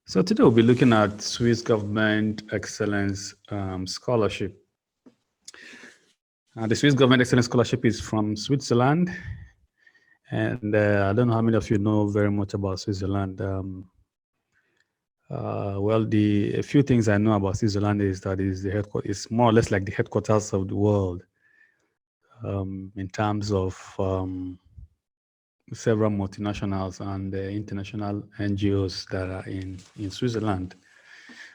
So today we'll be looking at Swiss Government Excellence Scholarship. The Swiss Government Excellence Scholarship is from Switzerland. And I don't know how many of you know very much about Switzerland. A few things I know about Switzerland is that it's more or less like the headquarters of the world in terms of several multinationals and international NGOs that are in Switzerland.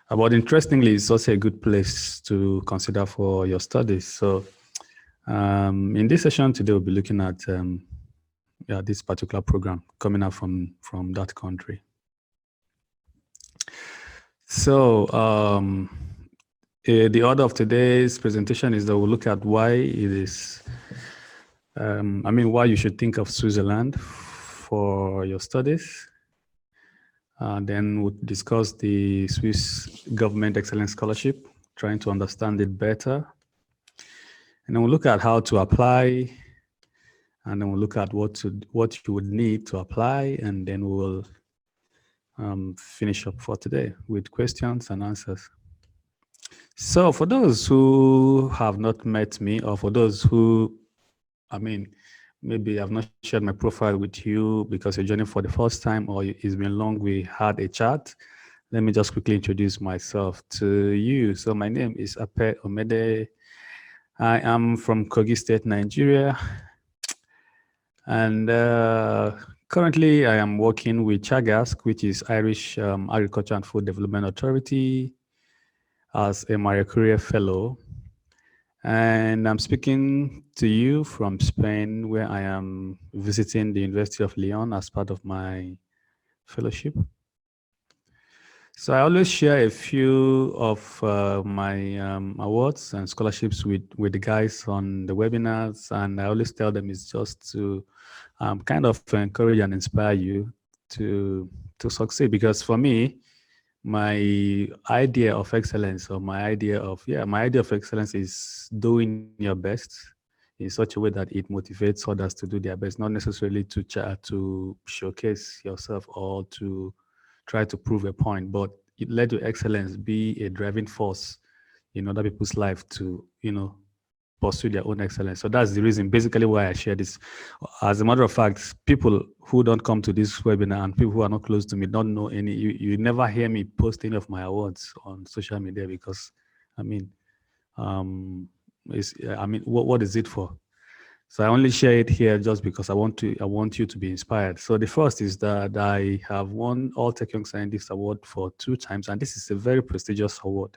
But interestingly, it's also a good place to consider for your studies. So in this session today, we'll be looking at this particular program coming out from that country. So the order of today's presentation is that we'll look at why it is, why you should think of Switzerland for your studies. Then we'll discuss the Swiss Government Excellence Scholarship, trying to understand it better. And then we'll look at how to apply, and then we'll look at what you would need to apply, and then we'll finish up for today with questions and answers. So for those who have not met me, or for those who, maybe I've not shared my profile with you because you're joining for the first time, or it's been long we had a chat, let me just quickly introduce myself to you. So my name is Ape Omede. I am from Kogi State, Nigeria. And currently I am working with CHAGASC, which is Irish Agriculture and Food Development Authority, as a Maria Curie Fellow. And I'm speaking to you from Spain, where I am visiting the University of Lyon as part of my fellowship. So I always share a few of my awards and scholarships with the guys on the webinars, and I always tell them it's just to kind of encourage and inspire you to succeed. Because for me, my idea of excellence, or my idea of excellence is doing your best in such a way that it motivates others to do their best, not necessarily to showcase yourself or to try to prove a point, but let your excellence be a driving force in other people's life to, pursue their own excellence. So that's the reason, basically, why I share this. As a matter of fact, people who don't come to this webinar and people who are not close to me don't know any. You never hear me post any of my awards on social media because, what is it for? So I only share it here just because I want you to be inspired. So the first is that I have won All Tech Young Scientist Award for 2 times, and this is a very prestigious award.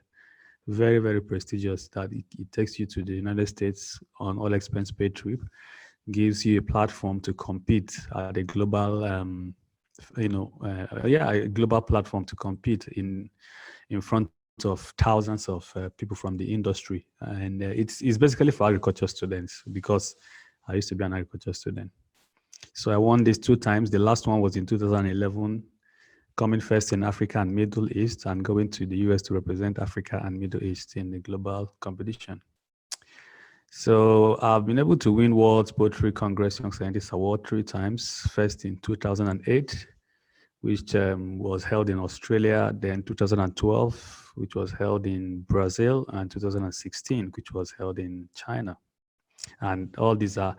Very, very prestigious, that it takes you to the United States on all expense paid trip, gives you a platform to compete at a global, a global platform to compete in front of thousands of people from the industry. And it's basically for agriculture students, because I used to be an agriculture student. So I won this 2 times. The last one was in 2011, coming first in Africa and Middle East, and going to the US to represent Africa and Middle East in the global competition. So I've been able to win World Poetry Congress Young Scientist Award 3 times. First in 2008, which was held in Australia, then 2012, which was held in Brazil, and 2016, which was held in China. And all these are,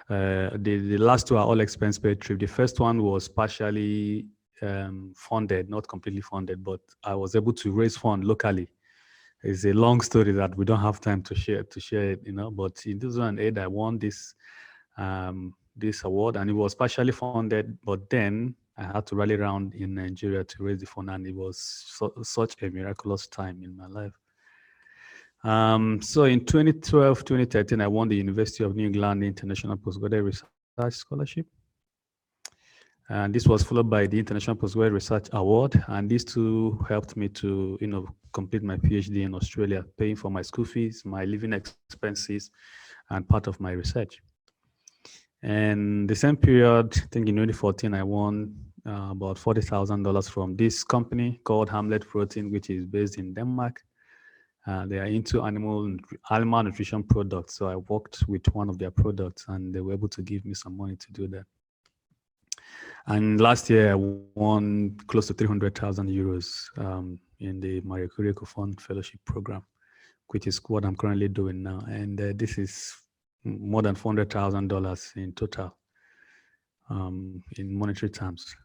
the last 2 are all expense paid trip. The first one was partially funded, not completely funded, but I was able to raise funds locally. It's a long story that we don't have time to share it, but in 2008, I won this award, and it was partially funded, but then I had to rally around in Nigeria to raise the fund, and it was such a miraculous time in my life. So in 2012, 2013, I won the University of New England International Postgraduate Research Scholarship. And this was followed by the International Postgraduate Research Award. And these 2 helped me to, complete my PhD in Australia, paying for my school fees, my living expenses, and part of my research. And the same period, I think in 2014, I won about $40,000 from this company called Hamlet Protein, which is based in Denmark. They are into animal nutrition products. So I worked with one of their products, and they were able to give me some money to do that. And last year, I won close to 300,000 euros in the Marie Curie Fund Fellowship Program, which is what I'm currently doing now. And this is more than $400,000 in total in monetary terms.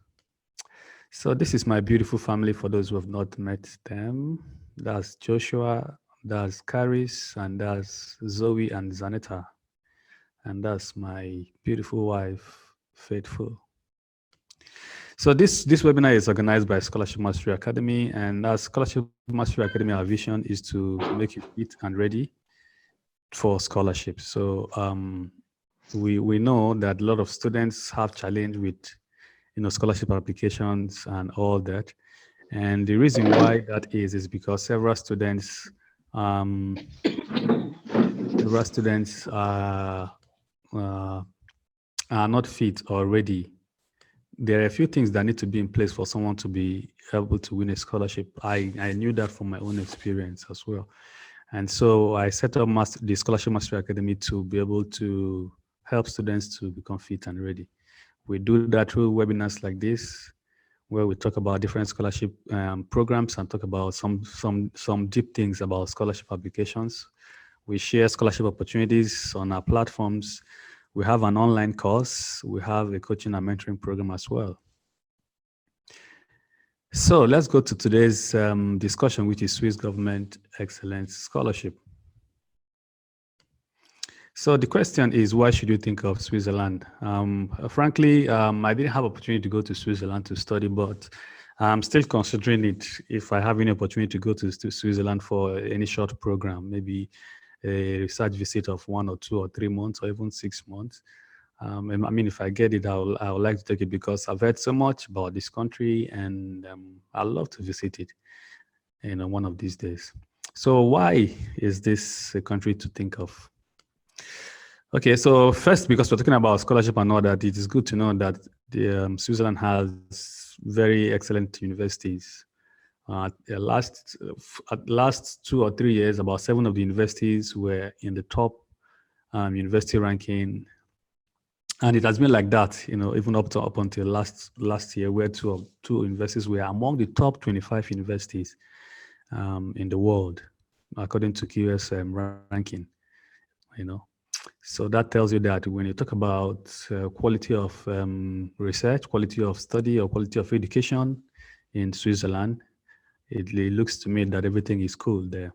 So this is my beautiful family for those who have not met them. That's Joshua, that's Caris, and that's Zoe and Zanetta. And that's my beautiful wife, Faithful. So this webinar is organized by Scholarship Mastery Academy, and as Scholarship Mastery Academy, our vision is to make you fit and ready for scholarship. So we know that a lot of students have challenge with scholarship applications and all that, and the reason why that is because several students are not fit or ready. There are a few things that need to be in place for someone to be able to win a scholarship. I knew that from my own experience as well. And so I set up the Scholarship Mastery Academy to be able to help students to become fit and ready. We do that through webinars like this, where we talk about different scholarship programs and talk about some deep things about scholarship applications. We share scholarship opportunities on our platforms. We have an online course. We have a coaching and mentoring program as well. So let's go to today's discussion, which is Swiss Government Excellence Scholarship. So the question is, why should you think of Switzerland? Frankly, I didn't have opportunity to go to Switzerland to study, but I'm still considering it if I have any opportunity to go to Switzerland for any short program, maybe a research visit of 1 or 2 or 3 months or even 6 months. I mean, if I get it, I would like to take it because I've heard so much about this country and I'd love to visit it, one of these days. So why is this a country to think of? Okay, so first, because we're talking about scholarship and all that, it is good to know that Switzerland has very excellent universities. At last 2 or 3 years, about 7 of the universities were in the top university ranking. And it has been like that, even up until last year, where two universities were among the top 25 universities in the world, according to QS ranking. So that tells you that when you talk about quality of research, quality of study, or quality of education in Switzerland, it looks to me that everything is cool there.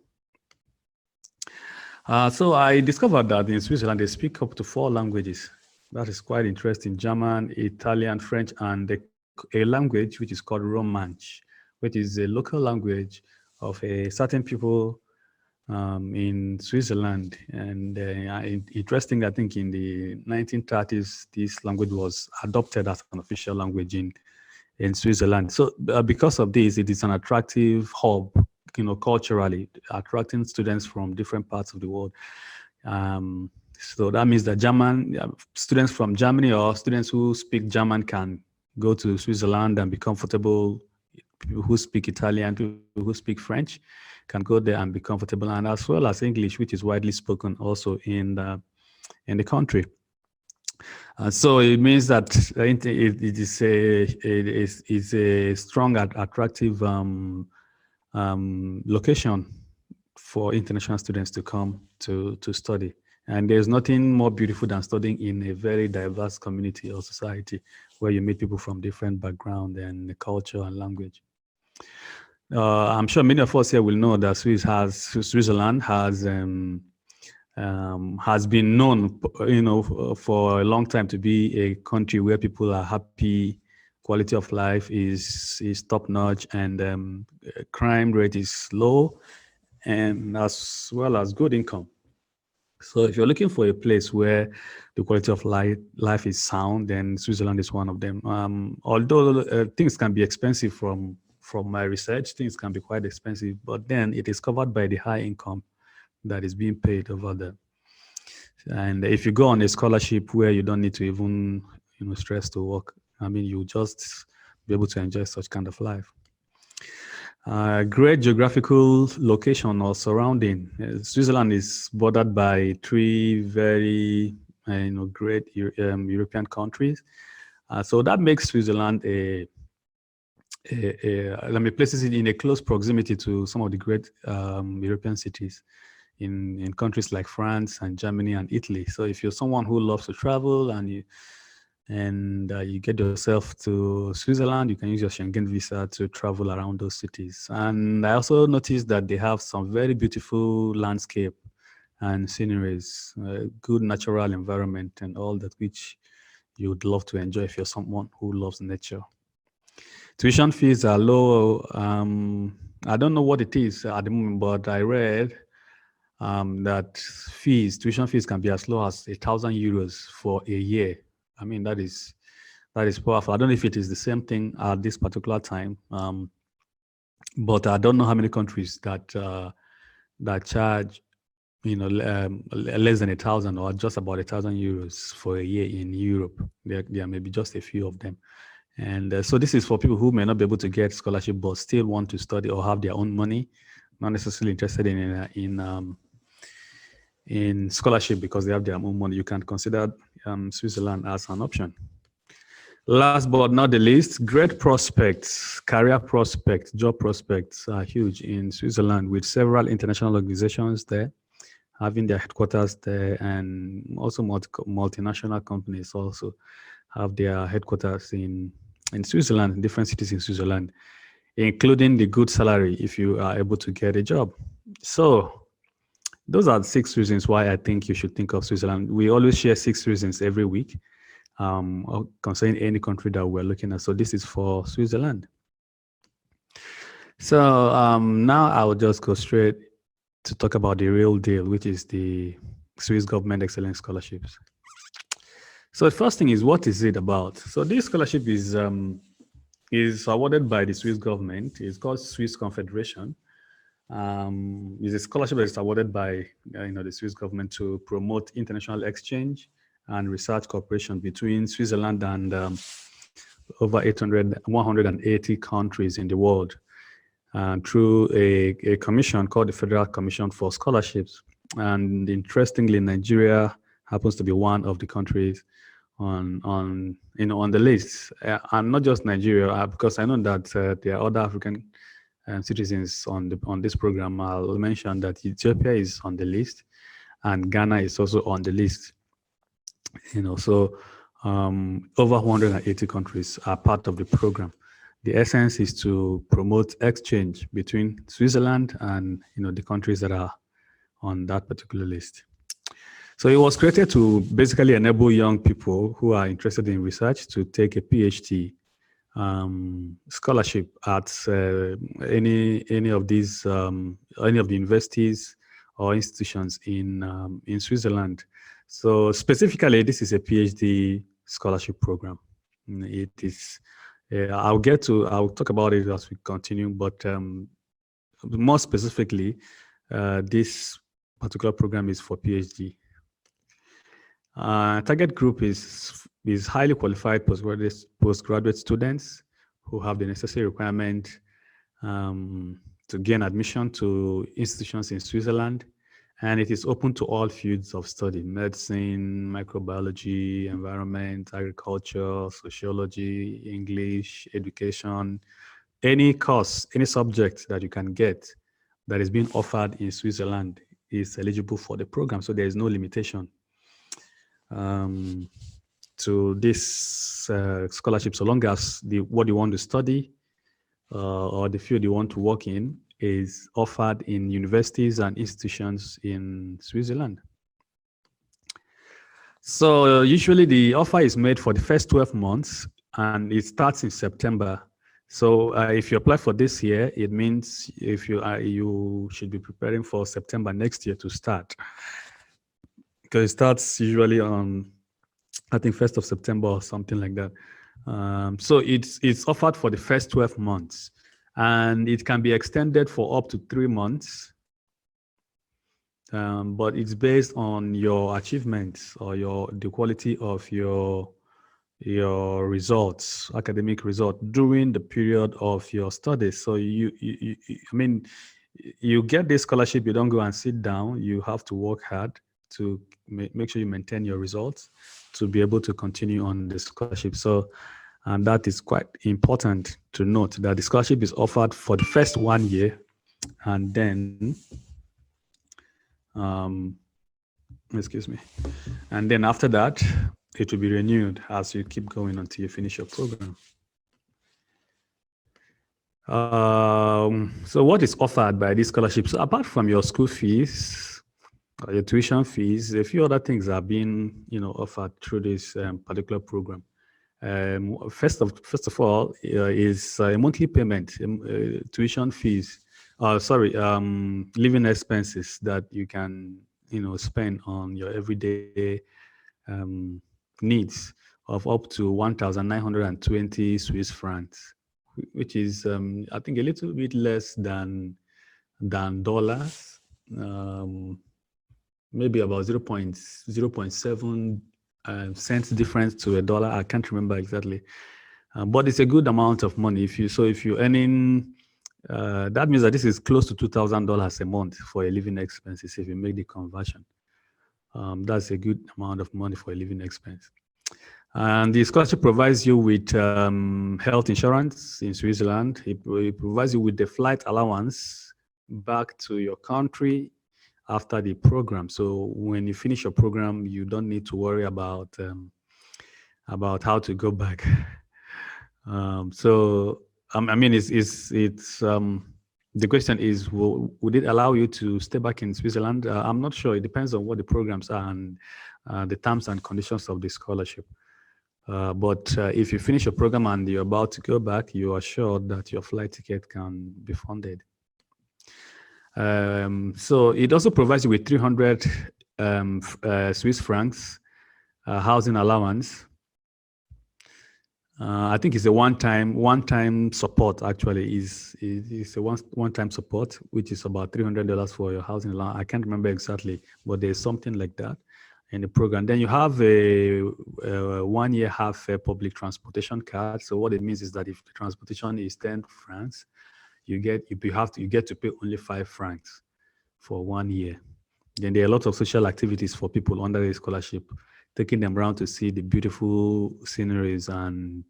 So I discovered that in Switzerland, they speak up to 4 languages. That is quite interesting: German, Italian, French, and a language which is called Romansh, which is a local language of a certain people in Switzerland. And interesting, I think in the 1930s, this language was adopted as an official language in Switzerland. So because of this, it is an attractive hub, culturally, attracting students from different parts of the world. So that means that students from Germany or students who speak German can go to Switzerland and be comfortable. People who speak Italian, people who speak French can go there and be comfortable, and as well as English, which is widely spoken also in the country. So it means that it is a strong, attractive location for international students to come to study. And there's nothing more beautiful than studying in a very diverse community or society where you meet people from different backgrounds and culture and language. I'm sure many of us here will know that Switzerland has been known, for a long time to be a country where people are happy, quality of life is top notch, and crime rate is low, and as well as good income. So if you're looking for a place where the quality of life is sound, then Switzerland is one of them. Although things can be expensive from my research, things can be quite expensive, but then it is covered by the high income that is being paid over there. And if you go on a scholarship where you don't need to even, stress to work, I mean, you just be able to enjoy such kind of life. Great geographical location or surrounding. Switzerland is bordered by 3 very, great European countries. So that makes Switzerland let me place it in a close proximity to some of the great European cities in countries like France and Germany and Italy. So if you're someone who loves to travel and you get yourself to Switzerland, you can use your Schengen visa to travel around those cities. And I also noticed that they have some very beautiful landscape and sceneries, good natural environment, and all that which you would love to enjoy if you're someone who loves nature. Tuition fees are low. I don't know what it is at the moment, but I read that tuition fees can be as low as €1,000 for a year. I mean, that is powerful. I don't know if it is the same thing at this particular time, but I don't know how many countries that charge, less than 1,000 or just about €1,000 for a year in Europe. There may be just a few of them. And so this is for people who may not be able to get scholarship but still want to study or have their own money, not necessarily interested in scholarship because they have their own money. You can consider Switzerland as an option. Last but not the least, great prospects, career prospects, job prospects are huge in Switzerland with several international organizations there, having their headquarters there, and also multinational companies also have their headquarters in Switzerland, in different cities in Switzerland, including the good salary if you are able to get a job. So those are 6 reasons why I think you should think of Switzerland. We always share 6 reasons every week concerning any country that we're looking at. So this is for Switzerland. So now I'll just go straight to talk about the real deal, which is the Swiss Government Excellence Scholarships. So the first thing is, what is it about? So this scholarship is awarded by the Swiss government. It's called Swiss Confederation. It's a scholarship that is awarded by the Swiss government to promote international exchange and research cooperation between Switzerland and over 180 countries in the world through a commission called the Federal Commission for Scholarships. And interestingly, Nigeria happens to be one of the countries on the list, and not just Nigeria, because I know that there are other African citizens on this program. I'll mention that Ethiopia is on the list, and Ghana is also on the list. So over 180 countries are part of the program. The essence is to promote exchange between Switzerland and the countries that are on that particular list. So it was created to basically enable young people who are interested in research to take a PhD scholarship at any of the universities or institutions in Switzerland. So specifically, this is a PhD scholarship program. It is. I'll talk about it as we continue, but more specifically, this particular program is for PhD. Target group is highly qualified postgraduate students who have the necessary requirement to gain admission to institutions in Switzerland, and it is open to all fields of study: medicine, microbiology, environment, agriculture, sociology, English, education. Any course, any subject that you can get that is being offered in Switzerland is eligible for the program, so there is no limitation to this scholarship, so long as what you want to study or the field you want to work in is offered in universities and institutions in Switzerland. So usually the offer is made for the first 12 months and it starts in September. So if you apply for this year, it means you should be preparing for September next year to start, because it starts usually on, I think, 1st of September or something like that. So it's offered for the first 12 months, and it can be extended for up to 3 months. But it's based on your achievements or the quality of your results, academic results during the period of your studies. So you get this scholarship. You don't go and sit down. You have to work hard to make sure you maintain your results to be able to continue on the scholarship. So, and that is quite important to note that the scholarship is offered for the first 1 year, and then, um, excuse me, and then after that, it will be renewed as you keep going until you finish your program. So what is offered by these scholarships? So apart from your school fees, your tuition fees, a few other things are being, offered through this particular program. First of all, is a monthly payment, tuition fees. Living expenses that you can, spend on your everyday needs of up to 1,920 Swiss francs, which is, I think, a little bit less than dollars. Maybe about 0.7 cents difference to a dollar. I can't remember exactly, but it's a good amount of money. If you're earning, that means that this is close to $2,000 a month for a living expenses if you make the conversion. That's a good amount of money for a living expense. And the scholarship provides you with health insurance in Switzerland. It provides you with the flight allowance back to your country after the program. So when you finish your program, you don't need to worry about how to go back. The question is, would it allow you to stay back in Switzerland? I'm not sure. It depends on what the programs are and the terms and conditions of the scholarship. But if you finish your program and you're about to go back, you are sure that your flight ticket can be funded. So it also provides you with 300 Swiss francs housing allowance. I think it's a one-time support. Actually, is a one-time support, which is about $300 for your housing allowance. I can't remember exactly, but there's something like that in the program. Then you have a 1 year half public transportation card. So what it means is that if the transportation is 10 francs, you get to pay only 5 francs for 1 year. Then there are a lot of social activities for people under the scholarship, taking them around to see the beautiful sceneries and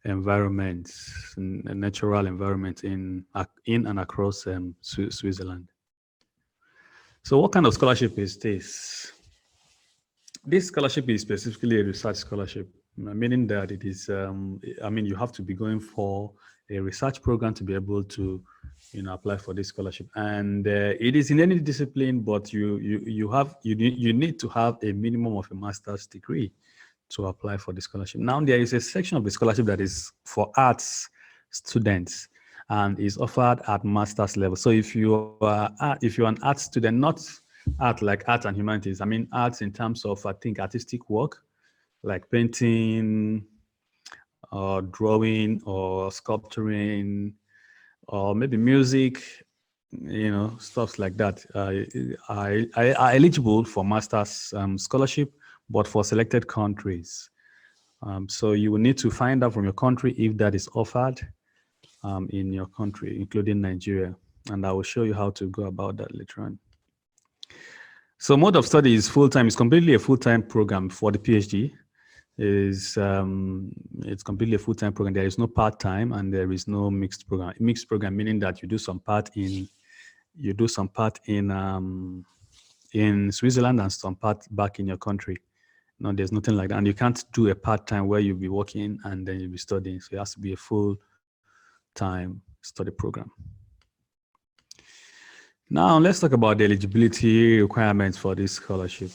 environments, natural environments in and across Switzerland. So what kind of scholarship is this? This scholarship is specifically a research scholarship, meaning that it is, you have to be going for a research program to be able to, apply for this scholarship. And it is in any discipline, but you need to have a minimum of a master's degree to apply for the scholarship. Now, there is a section of the scholarship that is for arts students and is offered at master's level. So if you're an art student, not art like art and humanities, I mean arts in terms of, I think, artistic work like painting or drawing or sculpturing or maybe music, stuff like that, are eligible for master's scholarship, but for selected countries. So you will need to find out from your country if that is offered in your country, including Nigeria. And I will show you how to go about that later on. So mode of study is full-time. It's completely a full-time program for the PhD. It's completely a full-time program. There is no part-time and there is no mixed program. Mixed program meaning that you do some part in Switzerland and some part back in your country. No, there's nothing like that. And you can't do a part-time where you'll be working and then you'll be studying. So it has to be a full-time study program. Now, let's talk about the eligibility requirements for this scholarship.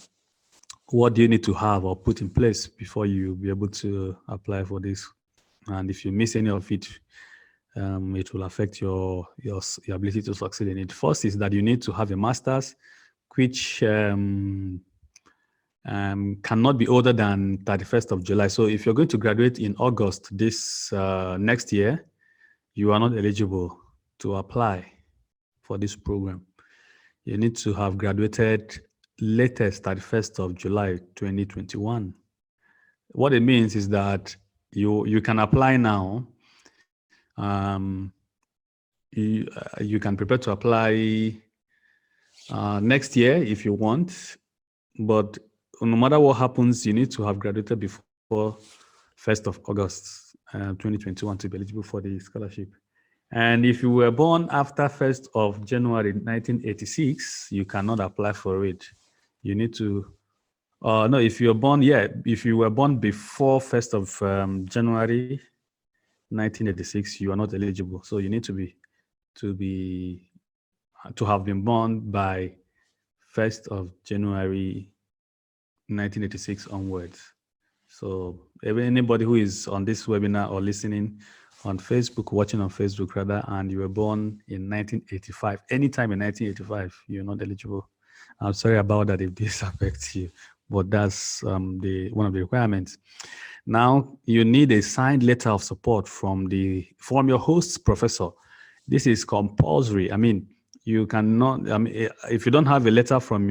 What do you need to have or put in place before you be able to apply for this? And if you miss any of it, it will affect your ability to succeed in it. First is that you need to have a master's, which cannot be older than 31st of July. So if you're going to graduate in August this next year, you are not eligible to apply for this program. You need to have graduated latest 31st of July 2021. What it means is that you can apply now. You can prepare to apply next year if you want. but no matter what happens, you need to have graduated before 1st of August 2021 to be eligible for the scholarship. And if you were born after 1st of January 1986, you cannot apply for it. You need to, no, if you're born, if you were born before 1st of January 1986, you are not eligible. So you need to have been born by 1st of January 1986 onwards. So anybody who is on this webinar or listening on Facebook, watching on Facebook rather, and you were born in 1985, anytime in 1985, you're not eligible. I'm sorry about that if this affects you, but that's one of the requirements. Now you need a signed letter of support from your host professor. This is compulsory. I mean, you cannot. I mean, if you don't have a letter from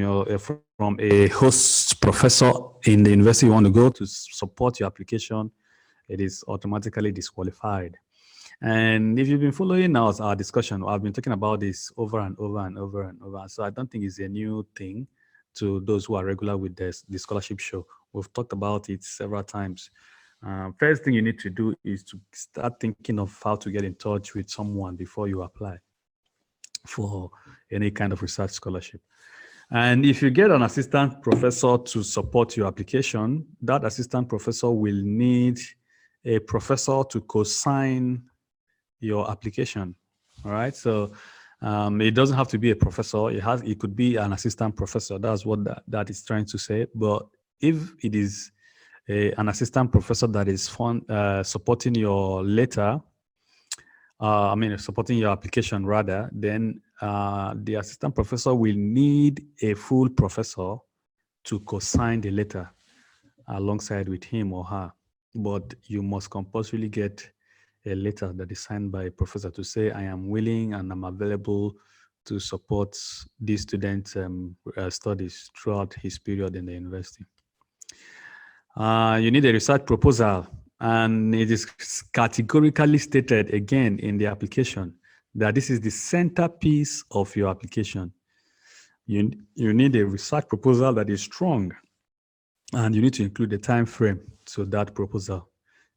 a host professor in the university you want to go to support your application, it is automatically disqualified. And if you've been following our discussion, I've been talking about this over and over and over and over. So I don't think it's a new thing to those who are regular with the scholarship show. We've talked about it several times. First thing you need to do is to start thinking of how to get in touch with someone before you apply for any kind of research scholarship. And if you get an assistant professor to support your application, that assistant professor will need a professor to co-sign your application. All right. So it doesn't have to be a professor. It could be an assistant professor. That's what that is trying to say. But if it is an assistant professor that is supporting your letter, supporting your application rather, then the assistant professor will need a full professor to co-sign the letter alongside with him or her. But you must compulsorily get a letter that is signed by a professor to say, I am willing and I'm available to support this student's studies throughout his period in the university. You need a research proposal, and it is categorically stated again in the application that this is the centerpiece of your application. You need a research proposal that is strong, and you need to include a time frame to that proposal.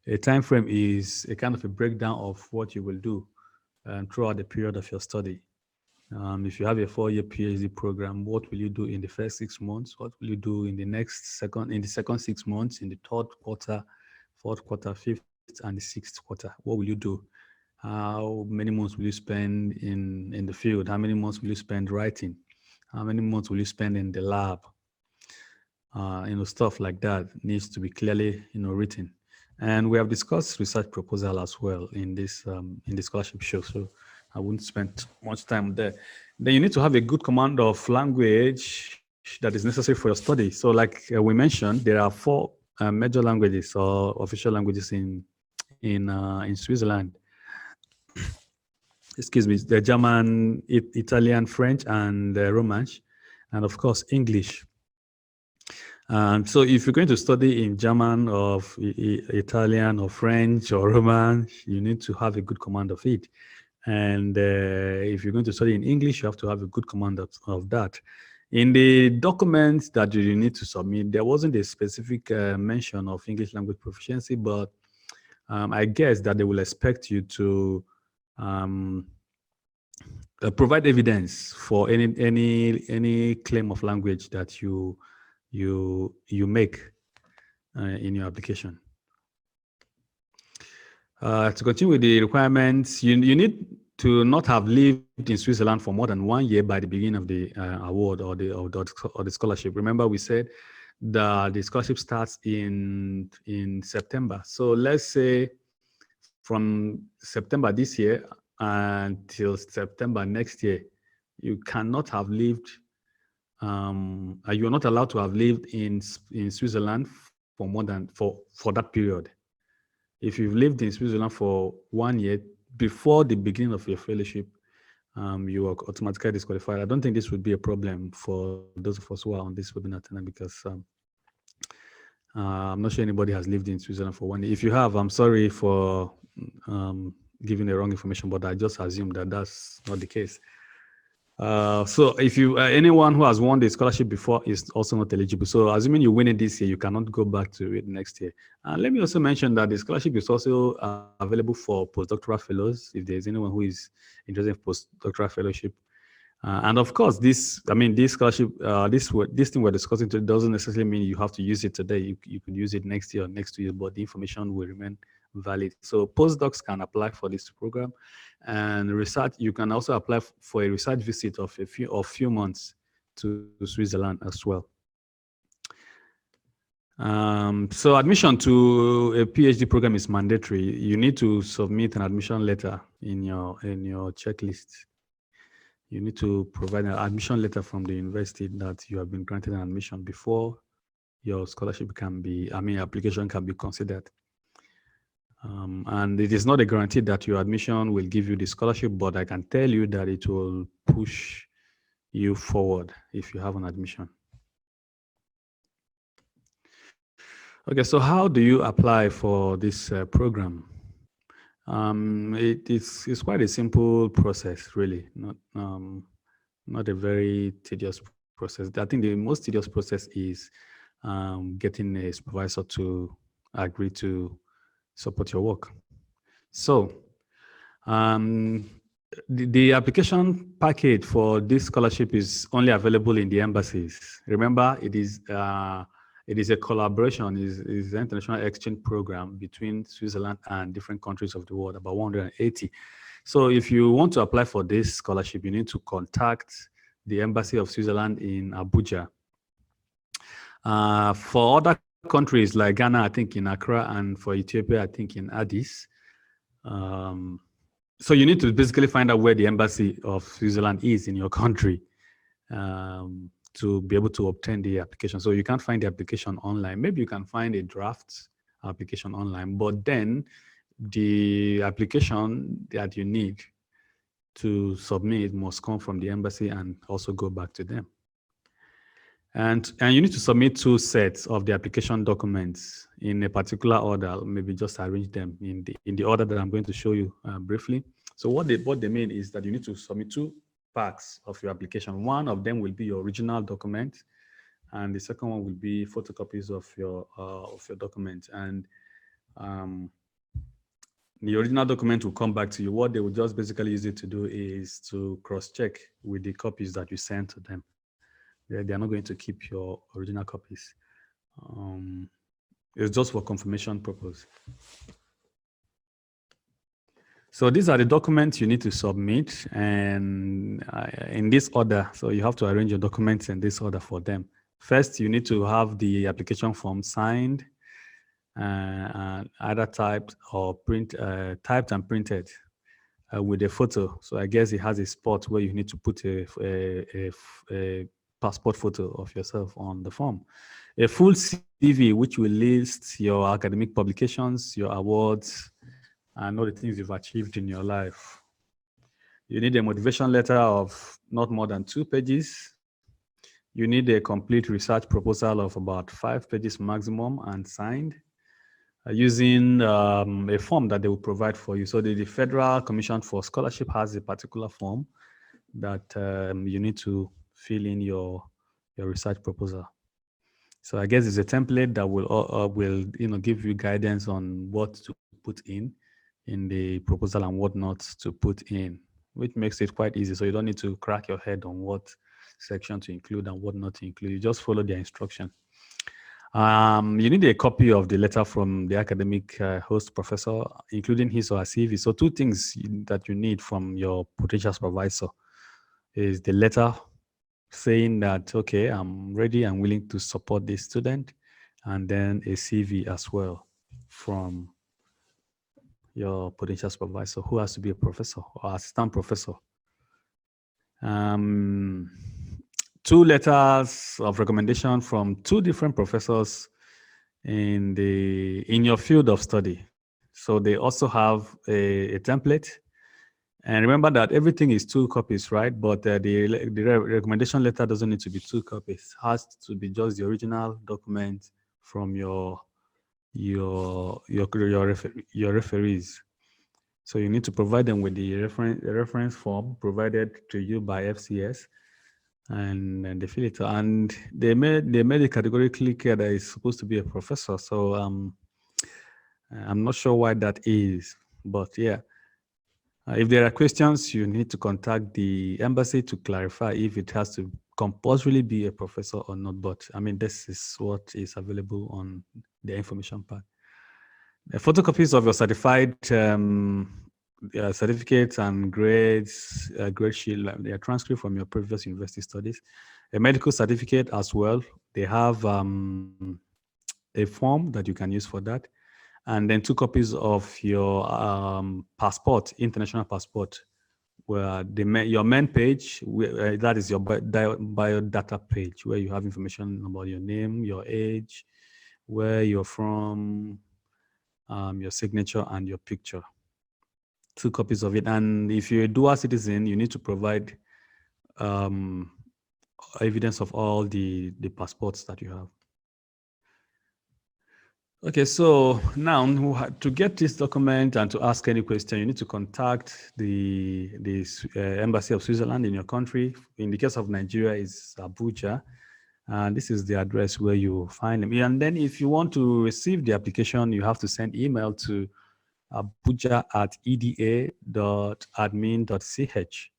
A time frame is a kind of a breakdown of what you will do throughout the period of your study. If you have a 4-year PhD program, what will you do in the first 6 months? What will you do in the second 6 months, in the third quarter, fourth quarter, fifth, and the sixth quarter? What will you do? How many months will you spend in the field? How many months will you spend writing? How many months will you spend in the lab? Stuff like that needs to be clearly, written. And we have discussed research proposal as well in this scholarship show. So I wouldn't spend much time there. Then you need to have a good command of language that is necessary for your study. So like we mentioned, there are 4 major languages or official languages in Switzerland. Excuse me, the German, Italian, French, and Romansh, and of course, English. And so if you're going to study in German or Italian or French or Romansh, you need to have a good command of it. And if you're going to study in English, you have to have a good command of that. In the documents that you need to submit, there wasn't a specific mention of English language proficiency, but I guess that they will expect you to provide evidence for any claim of language that you make in your application. To continue with the requirements, you need to not have lived in Switzerland for more than 1 year by the beginning of the award or the scholarship. Remember, we said that the scholarship starts in September. So let's say from September this year until September next year, you cannot have lived. You are not allowed to have lived in Switzerland for more than for that period. If you've lived in Switzerland for 1 year before the beginning of your fellowship, you are automatically disqualified. I don't think this would be a problem for those of us who are on this webinar tonight, because I'm not sure anybody has lived in Switzerland for 1 year. If you have, I'm sorry for giving the wrong information, but I just assume that that's not the case. So if you anyone who has won the scholarship before is also not eligible. So assuming you win it this year, you cannot go back to it next year. And let me also mention that the scholarship is also available for postdoctoral fellows. If there's anyone who is interested in postdoctoral fellowship, and of course, this scholarship, this thing we're discussing today doesn't necessarily mean you have to use it today. You could use it next year or next 2 years, but the information will remain valid. So postdocs can apply for this program, and research. You can also apply for a research visit of a few months to Switzerland as well. So admission to a PhD program is mandatory. You need to submit an admission letter in your checklist. You need to provide an admission letter from the university that you have been granted an admission before your scholarship application can be considered. And it is not a guarantee that your admission will give you the scholarship, but I can tell you that it will push you forward if you have an admission. Okay, so how do you apply for this program? It's quite a simple process, really, not a very tedious process. I think the most tedious process is getting a supervisor to agree to support your work. So, um, the application package for this scholarship is only available in the embassies. Remember, it is a collaboration, is an international exchange program between Switzerland and different countries of the world, about 180. So if you want to apply for this scholarship, you need to contact the Embassy of Switzerland in Abuja. For other countries like Ghana, I think in Accra, and for Ethiopia, I think in Addis. So you need to basically find out where the Embassy of Switzerland is in your country to be able to obtain the application. So you can't find the application online. Maybe you can find a draft application online, but then the application that you need to submit must come from the embassy and also go back to them. And you need to submit 2 sets of the application documents in a particular order. Maybe just arrange them in the order that I'm going to show you briefly. So what they mean is that you need to submit 2 packs of your application. One of them will be your original document, and the second one will be photocopies of your document. And the original document will come back to you. What they will just basically use it to do is to cross-check with the copies that you sent to them. They are not going to keep your original copies. It's just for confirmation purpose. So these are the documents you need to submit, and in this order. So you have to arrange your documents in this order for them. First, you need to have the application form signed, either typed or typed and printed with a photo. So I guess it has a spot where you need to put a passport photo of yourself on the form. A full CV, which will list your academic publications, your awards, and all the things you've achieved in your life. You need a motivation letter of not more than 2 pages. You need a complete research proposal of about 5 pages maximum and signed using a form that they will provide for you. So the Federal Commission for Scholarship has a particular form that you need to fill in your research proposal. So I guess it's a template that will give you guidance on what to put in the proposal and what not to put in, which makes it quite easy. So you don't need to crack your head on what section to include and what not to include. You just follow their instruction. You need a copy of the letter from the academic host professor, including his or her CV. So 2 things that you need from your potential supervisor is the letter saying that, okay, I'm ready and willing to support this student, and then a CV as well from your potential supervisor, who has to be a professor or assistant professor. 2 letters of recommendation from 2 different professors in your field of study. So they also have a template. And remember that everything is 2 copies, right? But the recommendation letter doesn't need to be 2 copies. It has to be just the original document from your referees. So you need to provide them with the reference form provided to you by FCS, and then they fill it. And they made it categorically clear that it's supposed to be a professor. So I'm not sure why that is, but yeah. If there are questions, you need to contact the embassy to clarify if it has to compulsorily be a professor or not. But I mean, this is what is available on the information part. Photocopies of your certified certificates and grades, grade sheet, like their transcript from your previous university studies, a medical certificate as well. They have a form that you can use for that, and then 2 copies of your passport, international passport, where your main page, that is your biodata page, where you have information about your name, your age, where you're from, your signature, and your picture. 2 copies of it. And if you're a dual citizen, you need to provide um, evidence of all the passports that you have. Okay, so now to get this document and to ask any question, you need to contact the Embassy of Switzerland in your country. In the case of Nigeria, is Abuja, and this is the address where you find them. And then if you want to receive the application, you have to send email to abuja@eda.admin.ch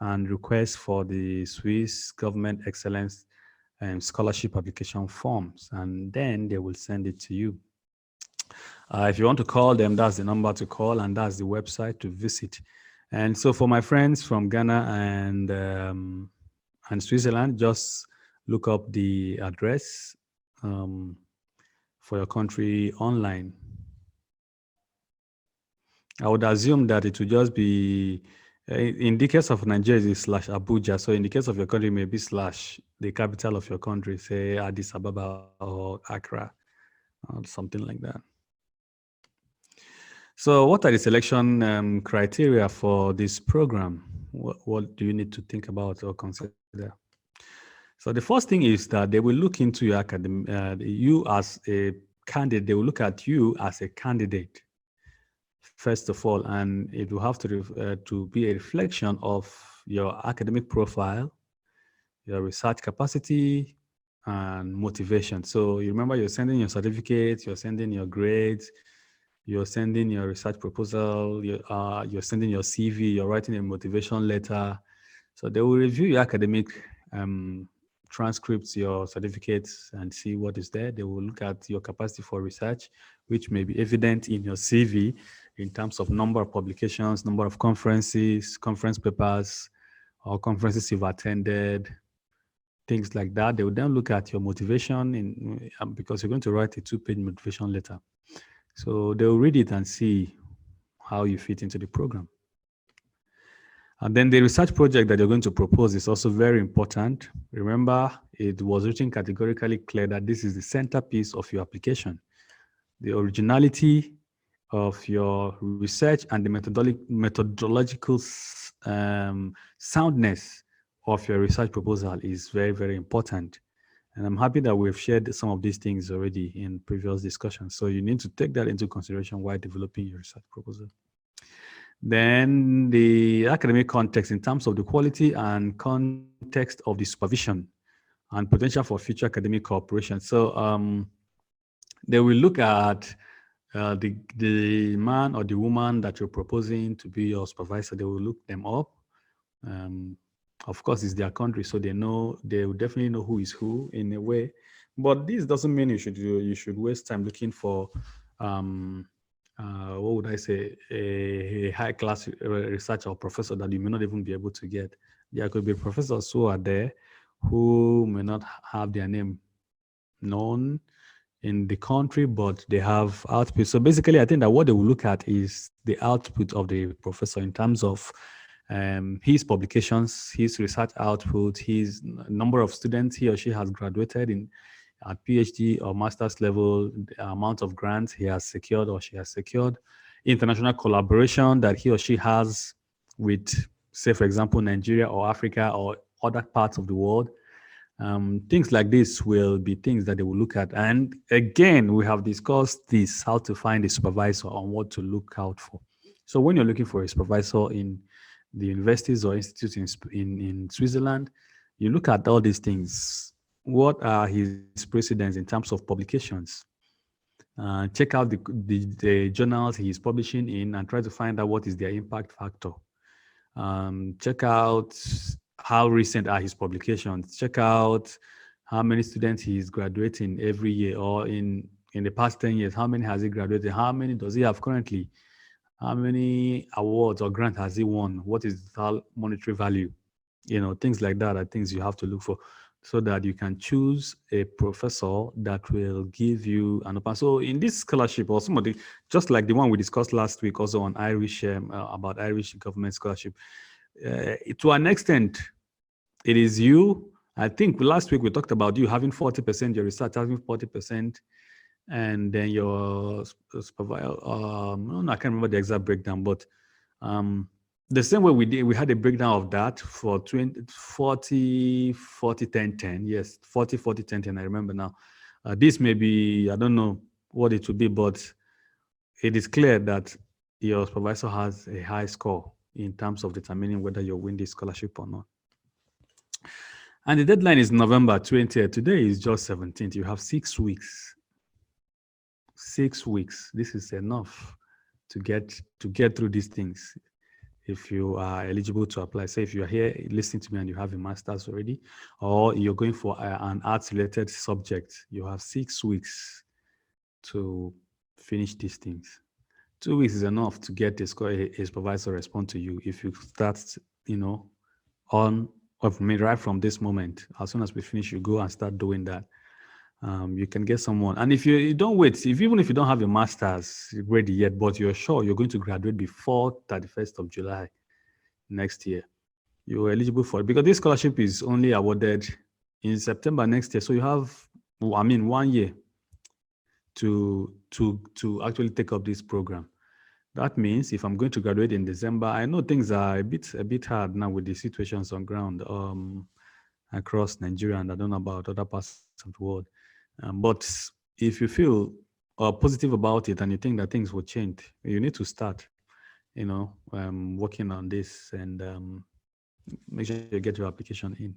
and request for the Swiss Government Excellence Scholarship application forms, and then they will send it to you. If you want to call them, that's the number to call, and that's the website to visit. And so for my friends from Ghana and Switzerland, just look up the address for your country online. I would assume that it would just be, in the case of Nigeria, it's /Abuja. So in the case of your country, maybe / the capital of your country, say Addis Ababa or Accra, or something like that. So what are the selection criteria for this program? What do you need to think about or consider? So the first thing is that they will look into your you as a candidate. They will look at you as a candidate, first of all, and it will have to be a reflection of your academic profile, your research capacity, and motivation. So you remember, you're sending your certificates, you're sending your grades, you're sending your research proposal, you're sending your CV, you're writing a motivation letter. So they will review your academic transcripts, your certificates, and see what is there. They will look at your capacity for research, which may be evident in your CV in terms of number of publications, number of conferences, conference papers, or conferences you've attended, things like that. They will then look at your motivation because you're going to write a 2-page motivation letter. So they'll read it and see how you fit into the program. And then the research project that you're going to propose is also very important. Remember, it was written categorically clear that this is the centerpiece of your application. The originality of your research and the methodological soundness of your research proposal is very, very important. And I'm happy that we've shared some of these things already in previous discussions. So you need to take that into consideration while developing your research proposal. Then the academic context in terms of the quality and context of the supervision and potential for future academic cooperation. So they will look at the man or the woman that you're proposing to be your supervisor. They will look them up. Of course, it's their country, so they will definitely know who is who in a way. But this doesn't mean you should waste time looking for what would I say, a high-class researcher or professor that you may not even be able to get. There could be professors who are there who may not have their name known in the country, but they have output. So basically, I think that what they will look at is the output of the professor in terms of his publications, his research output, his number of students he or she has graduated in at PhD or master's level, the amount of grants he has secured or she has secured, international collaboration that he or she has with, say, for example, Nigeria or Africa or other parts of the world. Things like this will be things that they will look at. And again, we have discussed this, how to find a supervisor and what to look out for. So when you're looking for a supervisor in the universities or institutes in Switzerland, you look at all these things. What are his precedents in terms of publications? Check out the journals he is publishing in and try to find out what is their impact factor. Check out how recent are his publications. Check out how many students he is graduating every year, or in the past 10 years, how many has he graduated? How many does he have currently? How many awards or grants has he won? What is the monetary value? Things like that are things you have to look for so that you can choose a professor that will give you an open. So in this scholarship, or some of the, just like the one we discussed last week also on Irish, about Irish government scholarship, to an extent, it is you. I think last week we talked about you having 40%, your research having 40%, and then your supervisor, I can't remember the exact breakdown, but um, the same way we had a breakdown of that for 20, 40, 40, 10, 10. Yes, 40, 40, 10, 10. I remember now. This may be, I don't know what it will be, but it is clear that your supervisor has a high score in terms of determining whether you'll win this scholarship or not. And the deadline is November 20th. Today is just 17th. You have 6 weeks. 6 weeks. This is enough to get through these things. If you are eligible to apply, say if you are here listening to me and you have a master's already, or you're going for an arts-related subject, you have 6 weeks to finish these things. 2 weeks is enough to get a supervisor respond to you. If you start, on of me right from this moment, as soon as we finish, you go and start doing that. You can get someone. And if you don't wait, even if you don't have a master's ready yet, but you're sure you're going to graduate before 31st of July next year, you're eligible for it, because this scholarship is only awarded in September next year. So you have, 1 year to actually take up this program. That means if I'm going to graduate in December, I know things are a bit hard now with the situations on ground across Nigeria, and I don't know about other parts of the world. But if you feel positive about it and you think that things will change, you need to start, working on this, and make sure you get your application in.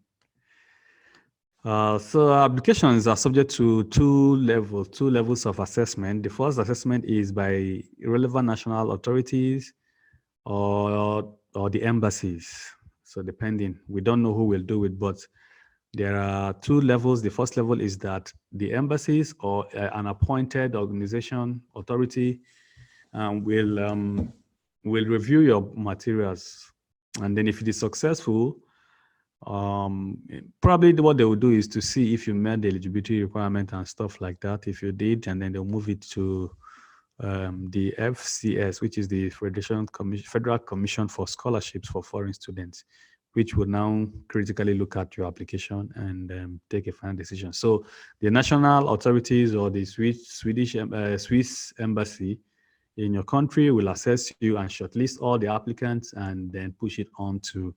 So applications are subject to two levels of assessment. The first assessment is by relevant national authorities or the embassies. So depending, we don't know who will do it, but there are two levels. The first level is that the embassies or an appointed organization authority will review your materials, and then if it is successful, probably what they will do is to see if you met the eligibility requirement and stuff like that. If you did, and then they'll move it to the FCS, which is the Federal Commission for Scholarships for Foreign Students, which will now critically look at your application and take a final decision. So the national authorities or the Swiss embassy in your country will assess you and shortlist all the applicants and then push it on to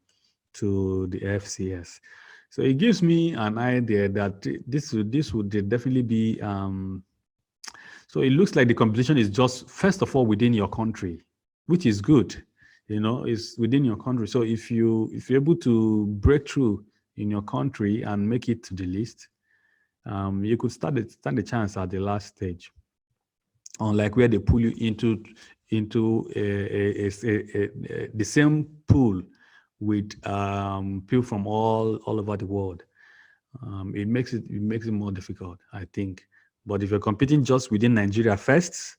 the FCS. So it gives me an idea that this would definitely be. So it looks like the competition is just first of all within your country, which is good. It's within your country. So if you're able to break through in your country and make it to the list, you could stand a chance at the last stage. Unlike where they pull you into the same pool with people from all over the world. It makes it more difficult, I think. But if you're competing just within Nigeria first,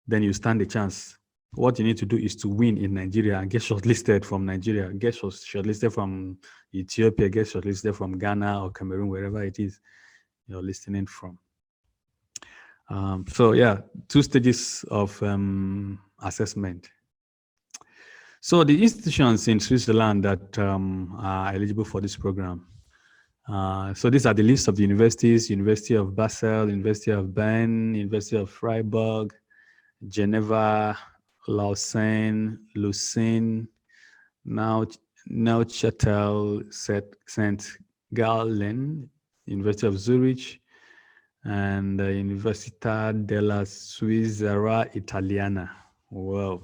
then you stand a chance. What you need to do is to win in Nigeria and get shortlisted from Nigeria, get shortlisted from Ethiopia, get shortlisted from Ghana or Cameroon, wherever it is you're listening from. So yeah, 2 stages of assessment. So the institutions in Switzerland that are eligible for this program. So these are the list of the universities: University of Basel, University of Bern, University of Freiburg, Geneva, Lausanne, Lucerne, Neuchâtel, St. Gallen, University of Zurich, and Università della Svizzera Italiana. Wow.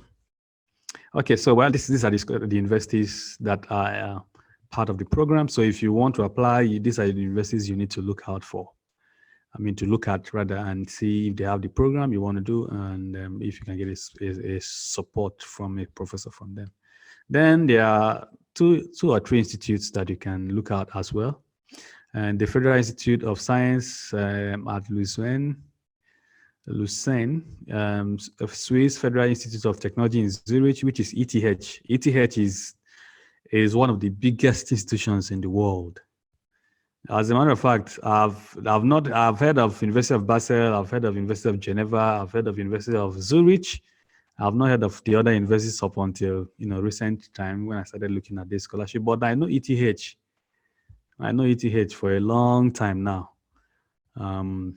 Okay, so well, these are the universities that are part of the program. So if you want to apply, these are the universities you need to look out for. I mean, to look at rather and see if they have the program you want to do, and if you can get a support from a professor from them. Then there are two or three institutes that you can look at as well. And the Federal Institute of Science at Lucerne, Swiss Federal Institute of Technology in Zurich, which is ETH. ETH is one of the biggest institutions in the world. As a matter of fact, I've heard of University of Basel, I've heard of University of Geneva, I've heard of University of Zurich. I've not heard of the other universities up until recent time when I started looking at this scholarship. But I know ETH. I know ETH for a long time now. Um,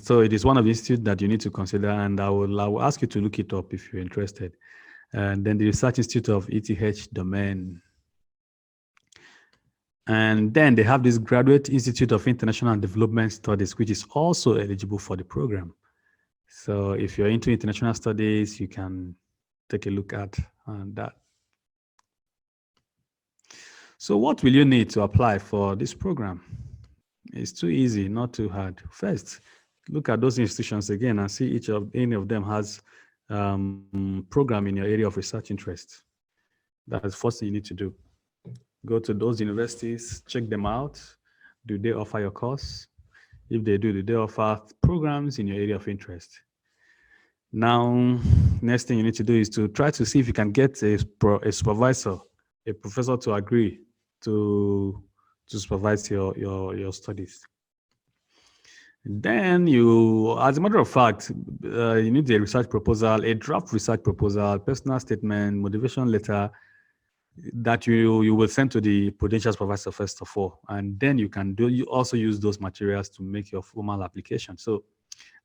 so it is one of the institutes that you need to consider, and I will ask you to look it up if you're interested. And then the Research Institute of ETH domain. And then they have this Graduate Institute of International and Development Studies, which is also eligible for the program. So if you're into international studies, you can take a look at that. So what will you need to apply for this program? It's too easy, not too hard. First, look at those institutions again and see any of them has program in your area of research interest. That's the first thing you need to do. Go to those universities, check them out. Do they offer your course? If they do they offer programs in your area of interest? Now, next thing you need to do is to try to see if you can get a supervisor, a professor to agree to supervise your studies. Then you, as a matter of fact, you need a research proposal, a draft research proposal, personal statement, motivation letter that you will send to the potential supervisor first of all, and then you also use those materials to make your formal application. So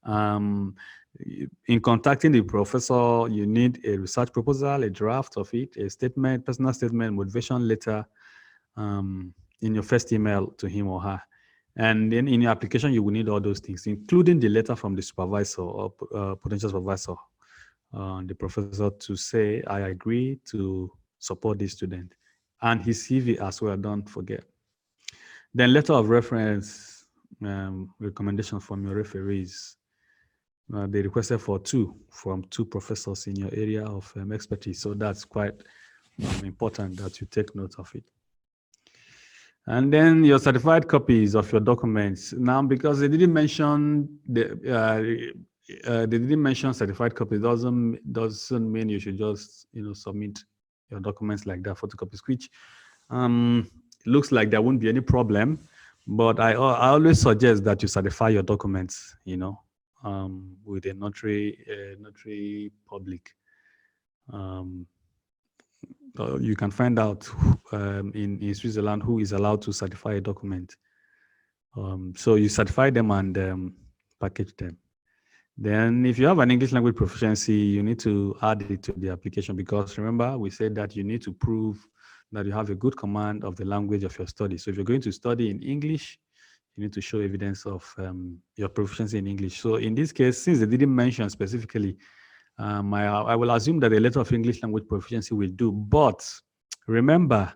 in contacting the professor, you need a research proposal, a draft of it, a statement, personal statement, motivation letter in your first email to him or her. And then in your application, you will need all those things, including the letter from the supervisor or potential supervisor, the professor, to say, I agree to support this student. And his CV as well, don't forget. Then letter of reference, recommendation from your referees. They requested from two professors in your area of expertise. So that's quite important that you take note of it. And then your certified copies of your documents. Now, because they didn't mention certified copies, doesn't mean you should just submit your documents like that, photocopies, which looks like there won't be any problem. But I always suggest that you certify your documents, with a notary public. You can find out in Switzerland who is allowed to certify a document. So you certify them and package them. Then if you have an English language proficiency, you need to add it to the application, because remember, we said that you need to prove that you have a good command of the language of your study. So if you're going to study in English, you need to show evidence of your proficiency in English. So in this case, since they didn't mention specifically, I will assume that a letter of English language proficiency will do. But remember,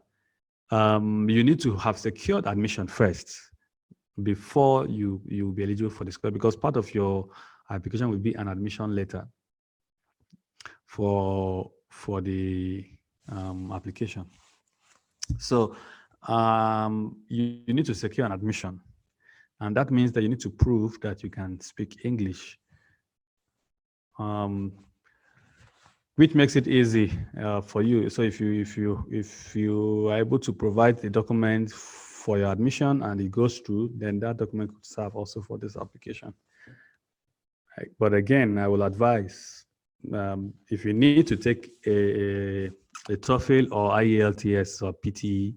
you need to have secured admission first before you will be eligible for the scholarship, because part of your application will be an admission letter for the application. So you need to secure an admission, and that means that you need to prove that you can speak English, which makes it easy for you. So if you are able to provide the document for your admission and it goes through, then that document could serve also for this application. But again, I will advise, if you need to take a TOEFL or IELTS or PTE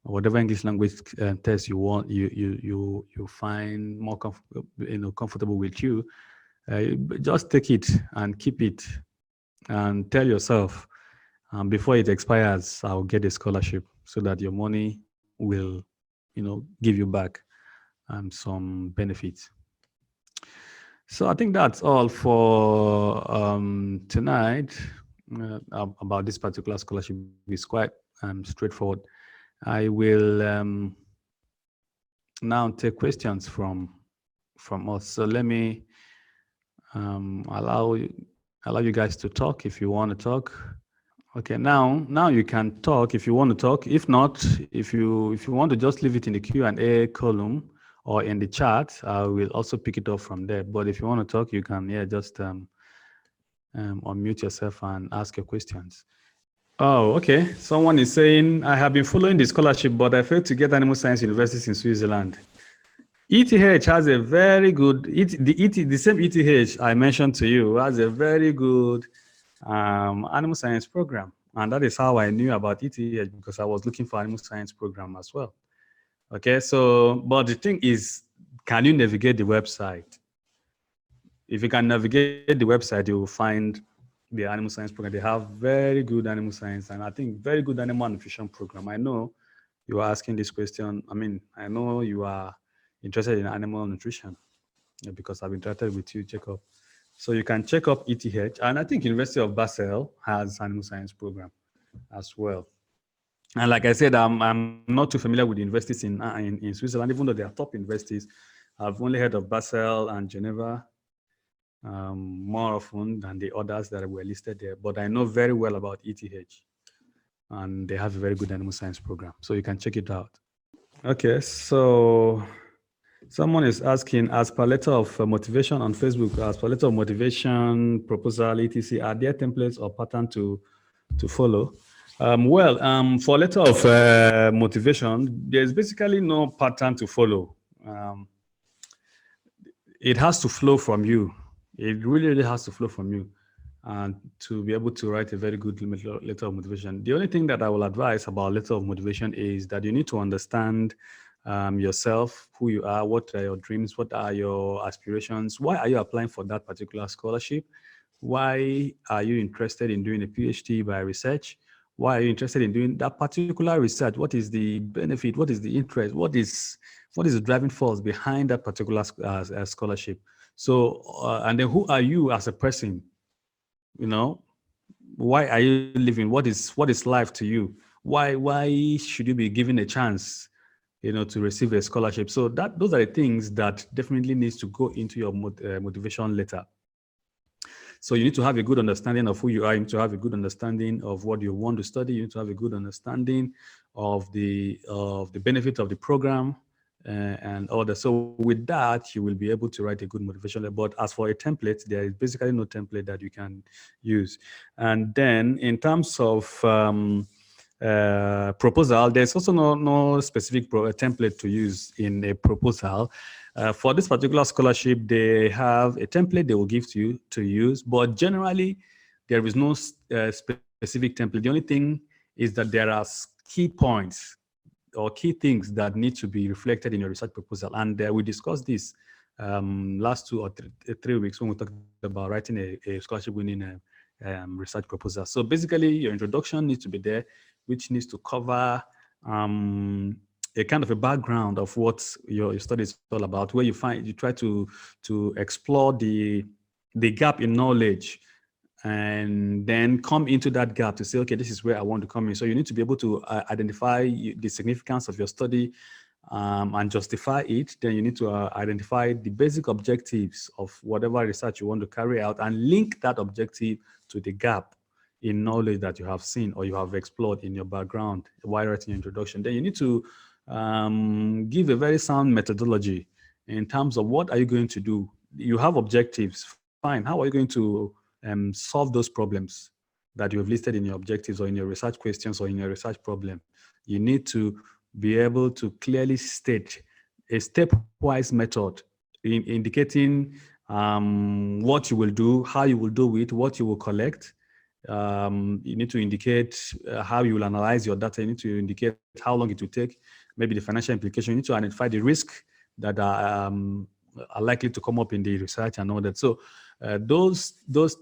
or whatever English language test you want, you find more comfortable with you, just take it and keep it, and tell yourself, before it expires, I'll get a scholarship, so that your money will, give you back some benefits. So I think that's all for tonight. about this particular scholarship is quite straightforward. I will now take questions from us. So let me allow you guys to talk if you want to talk. Okay, now you can talk if you want to talk. If not, if you want to just leave it in the Q&A column or in the chat, I will also pick it up from there. But if you want to talk, you can just unmute yourself and ask your questions. Oh, okay. Someone is saying, I have been following the scholarship, but I failed to get animal science universities in Switzerland. ETH has a very good, the same ETH I mentioned to you has a very good animal science program. And that is how I knew about ETH, because I was looking for animal science program as well. Okay, so, but the thing is, can you navigate the website? If you can navigate the website, you will find the animal science program. They have very good animal science and I think very good animal nutrition program. I know you are asking this question. I mean, I know you are interested in animal nutrition because I've interacted with you, Jacob. So you can check up ETH, and I think University of Basel has animal science program as well. And like I said, I'm not too familiar with the universities in Switzerland, even though they are top universities. I've only heard of Basel and Geneva more often than the others that were listed there. But I know very well about ETH, and they have a very good animal science program. So you can check it out. Okay, so someone is asking, as per letter of motivation on Facebook, as per letter of motivation, proposal, etc., are there templates or pattern to follow? For letter of motivation, there's basically no pattern to follow. It has to flow from you. It really has to flow from you and to be able to write a very good letter of motivation. The only thing that I will advise about letter of motivation is that you need to understand yourself, who you are, what are your dreams, what are your aspirations, why are you applying for that particular scholarship, why are you interested in doing a PhD by research, why are you interested in doing that particular research, what is the benefit, what is the interest, what is the driving force behind that particular scholarship. So and then who are you as a person? You know, why are you living? What is life to you? Why should you be given a chance, to receive a scholarship? So those are the things that definitely needs to go into your motivation letter. So you need to have a good understanding of who you are. You need to have a good understanding of what you want to study. You need to have a good understanding of the benefit of the program and all that. So with that, you will be able to write a good motivation letter. But as for a template, there is basically no template that you can use. And then in terms of proposal, there's also no specific template to use in a proposal. For this particular scholarship, they have a template they will give to you to use, but generally there is no specific template. The only thing is that there are key points or key things that need to be reflected in your research proposal. And we discussed this last 2 or 3 weeks when we talked about writing a scholarship winning research proposal. So basically your introduction needs to be there, which needs to cover a kind of a background of what your study is all about, where you try to explore the gap in knowledge and then come into that gap to say, okay, this is where I want to come in. So you need to be able to identify the significance of your study and justify it. Then you need to identify the basic objectives of whatever research you want to carry out and link that objective to the gap in knowledge that you have seen or you have explored in your background while writing your introduction. Then you need to give a very sound methodology in terms of what are you going to do. You have objectives, fine. How are you going to solve those problems that you have listed in your objectives or in your research questions or in your research problem? You need to be able to clearly state a stepwise method in indicating what you will do, how you will do it, what you will collect. You need to indicate how you will analyze your data. You need to indicate how long it will take, maybe the financial implication. You need to identify the risk that are likely to come up in the research and all that. So those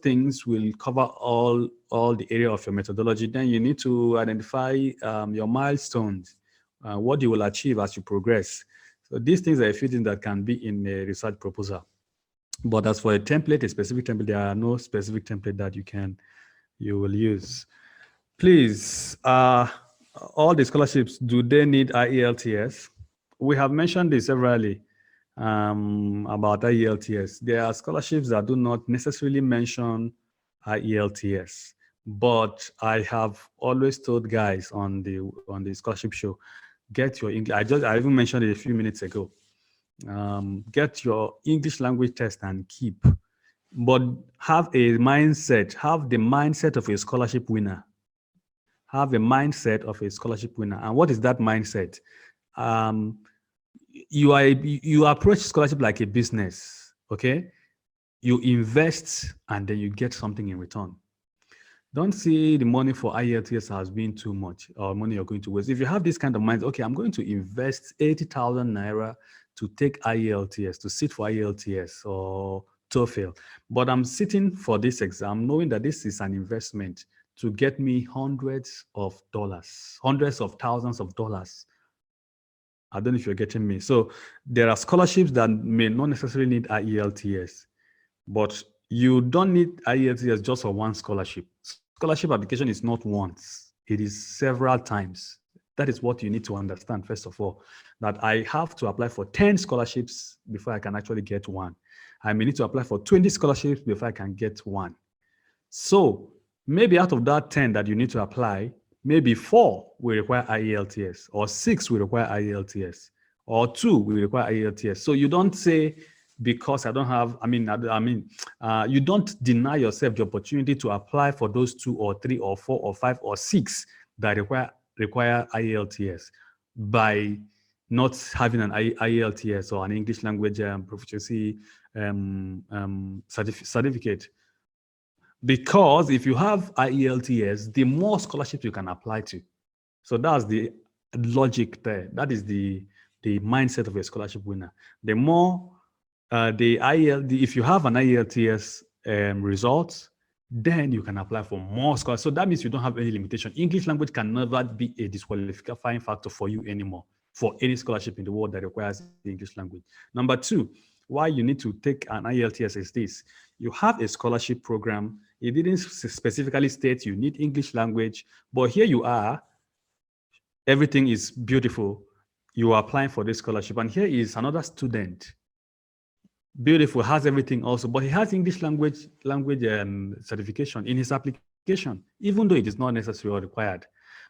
things will cover all the area of your methodology. Then you need to identify your milestones, what you will achieve as you progress. So these things are a few things that can be in a research proposal. But as for a template, a specific template, there are no specific template that you can you will use. Please, all the scholarships, do they need IELTS? We have mentioned this severally about IELTS. There are scholarships that do not necessarily mention IELTS, but I have always told guys on the scholarship show, get your English. I even mentioned it a few minutes ago. Get your English language test and keep, but have the mindset of a scholarship winner. Have a mindset of a scholarship winner. And what is that mindset? Um, you approach scholarship like a business, okay? You invest and then you get something in return. Don't see the money for IELTS as being too much or money you're going to waste. If you have this kind of mind, okay, I'm going to invest 80,000 naira to take IELTS, to sit for IELTS or TOEFL, but I'm sitting for this exam knowing that this is an investment to get me hundreds of dollars, hundreds of thousands of dollars. I don't know if you're getting me. So there are scholarships that may not necessarily need IELTS, but you don't need IELTS just for one scholarship. Scholarship application is not once, it is several times. That is what you need to understand, first of all, that I have to apply for 10 scholarships before I can actually get one. I may need to apply for 20 scholarships before I can get one. So maybe out of that 10 that you need to apply, maybe 4 will require IELTS, or 6 will require IELTS, or 2 will require IELTS. So you don't say, because I don't have, you don't deny yourself the opportunity to apply for those 2 or 3 or 4 or 5 or 6 that require IELTS by not having an IELTS or an English language proficiency certificate. Because if you have IELTS, the more scholarships you can apply to. So that's the logic there. That is the mindset of a scholarship winner. The more if you have an IELTS result, then you can apply for more scholarships. So that means you don't have any limitation. English language can never be a disqualifying factor for you anymore for any scholarship in the world that requires the English language. Number 2, why you need to take an IELTS is this. You have a scholarship program. It didn't specifically state you need English language, but here you are. Everything is beautiful. You are applying for this scholarship. And here is another student. Beautiful, has everything also, but he has English language certification in his application, even though it is not necessary or required.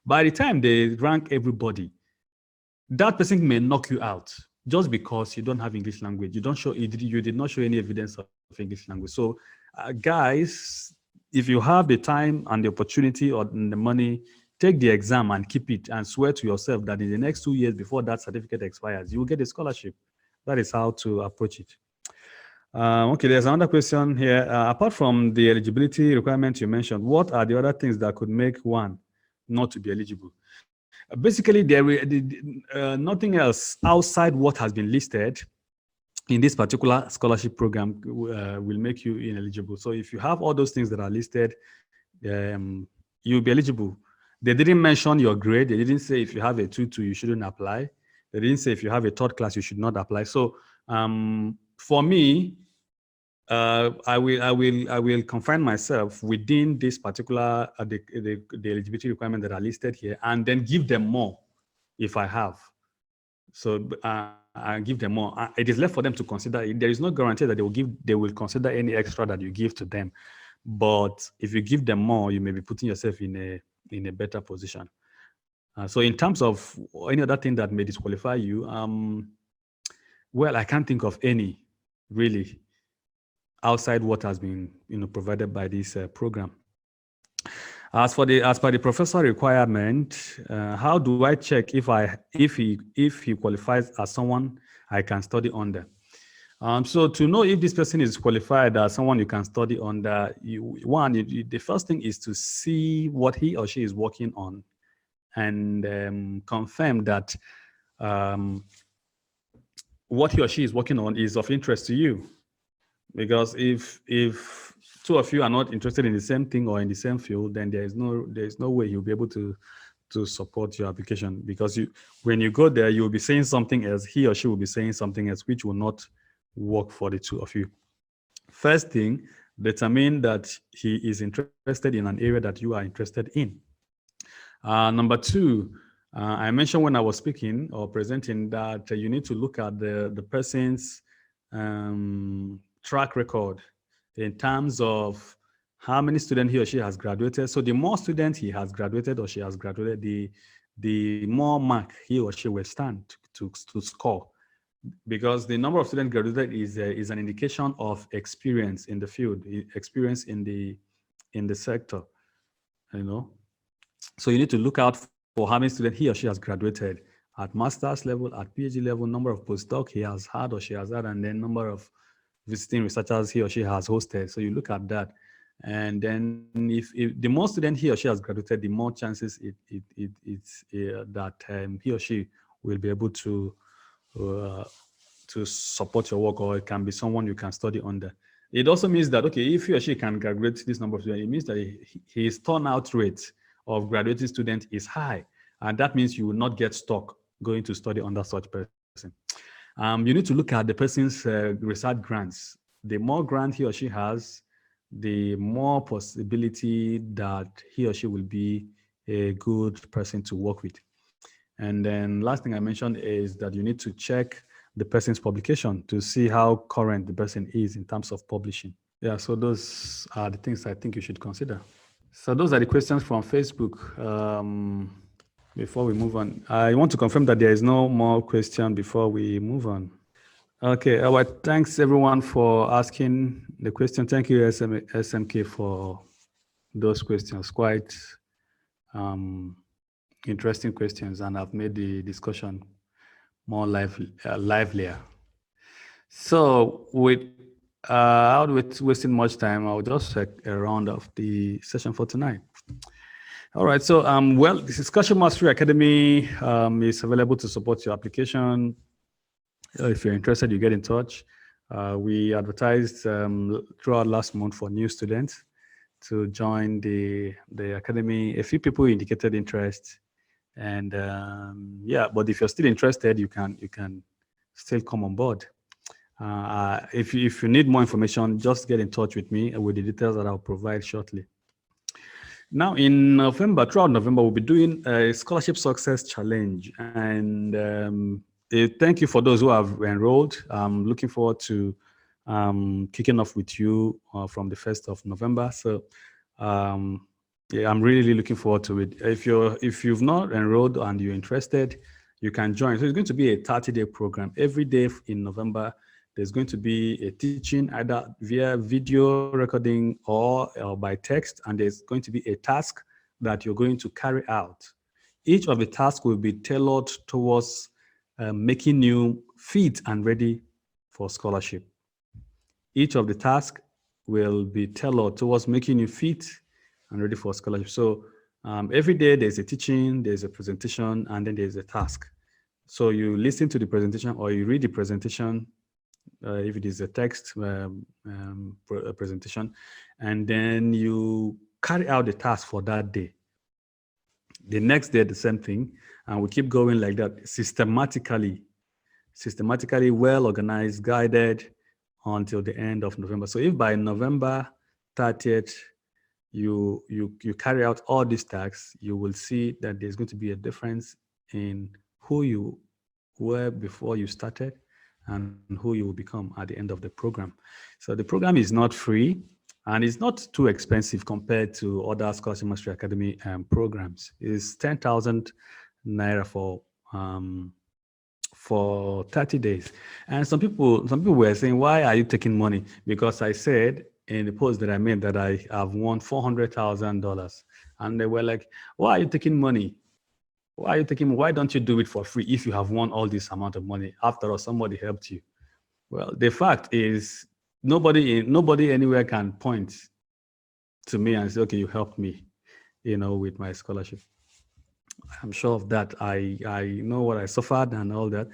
By the time they rank everybody, that person may knock you out just because you don't have English language. You did not show any evidence of English language. So, guys, if you have the time and the opportunity or the money, take the exam and keep it and swear to yourself that in the next 2 years before that certificate expires, you will get a scholarship. That is how to approach it. Okay, there's another question here. Apart from the eligibility requirements you mentioned, what are the other things that could make one not to be eligible? Basically, there is nothing else outside what has been listed in this particular scholarship program will make you ineligible. So if you have all those things that are listed, you'll be eligible. They didn't mention your grade. They didn't say if you have a 2-2, you shouldn't apply. They didn't say if you have a 3rd class, you should not apply. So for me, I will confine myself within this particular the eligibility requirements that are listed here, and then give them more if I have. So I give them more. It is left for them to consider. There is no guarantee that they will consider any extra that you give to them. But if you give them more, you may be putting yourself in a better position. So in terms of any other thing that may disqualify you, well, I can't think of any really outside what has been provided by this program. As per the professor requirement, how do I check if he qualifies as someone I can study under? So to know if this person is qualified as someone you can study under, the first thing is to see what he or she is working on, and confirm that what he or she is working on is of interest to you. Because if 2 of you are not interested in the same thing or in the same field, then there is no way you'll be able to support your application, because when you go there, you'll be saying something else, he or she will be saying something else, which will not work for the 2 of you. First thing, Determine that he is interested in an area that you are interested in. Number two, I mentioned when I was speaking or presenting that you need to look at the person's track record in terms of how many students he or she has graduated. So the more students he has graduated or she has graduated, the more mark he or she will stand to score. Because the number of students graduated is an indication of experience in the field, experience in the sector, you know. So you need to look out for how many students he or she has graduated at master's level, at PhD level, number of postdoc he has had or she has had, and then number of visiting researchers he or she has hosted. So you look at that. And then if the more student he or she has graduated, the more chances it's that he or she will be able uh, to support your work, or it can be someone you can study under. It also means that, okay, if he or she can graduate this number of students, it means that his turnout rate of graduating students is high. And that means you will not get stuck going to study under such person. You need to look at the person's research grants. The more grant he or she has, the more possibility that he or she will be a good person to work with. And then last thing I mentioned is that you need to check the person's publication to see how current the person is in terms of publishing. Yeah, so those are the things I think you should consider. So those are the questions from Facebook. Before we move on, I want to confirm that there is no more question before we move on. Okay, thanks everyone for asking the question. Thank you, SMK, for those questions. Quite interesting questions, and I've made the discussion more livelier. So without wasting much time, I'll just take a round of the session for tonight. All right, so well, the Discussion Mastery Academy is available to support your application. If you're interested, you get in touch. We advertised throughout last month for new students to join the academy. A few people indicated interest, and yeah, but if you're still interested, you can still come on board. If you need more information, just get in touch with me with the details that I'll provide shortly. Now, in November, throughout November, we'll be doing a Scholarship Success Challenge. And thank you for those who have enrolled. I'm looking forward to kicking off with you from the 1st of November. So yeah, I'm really looking forward to it. If you've not enrolled and you're interested, you can join. So it's going to be a 30-day program. Every day in November, there's going to be a teaching either via video recording or by text, and there's going to be a task that you're going to carry out. Each of the tasks will be tailored towards making you fit and ready for scholarship. Each of the tasks will be tailored towards making you fit and ready for scholarship. So every day there's a teaching, there's a presentation, and then there's a task. So you listen to the presentation or you read the presentation, if it is a text presentation, and then you carry out the task for that day. The next day, the same thing, and we keep going like that, systematically, well organized, guided until the end of November. So if by November 30th, you carry out all these tasks, you will see that there's going to be a difference in who you were before you started and who you will become at the end of the program. So the program is not free and it's not too expensive compared to other Scholarship Mastery Academy programs. It's 10,000 Naira for 30 days. And some people were saying, why are you taking money? Because I said in the post that I made that I have won $400,000. And they were like, why are you taking money? Why don't you do it for free if you have won all this amount of money? After all, somebody helped you. Well, the fact is nobody anywhere can point to me and say, okay, you helped me, with my scholarship. I'm sure of that. I know what I suffered and all that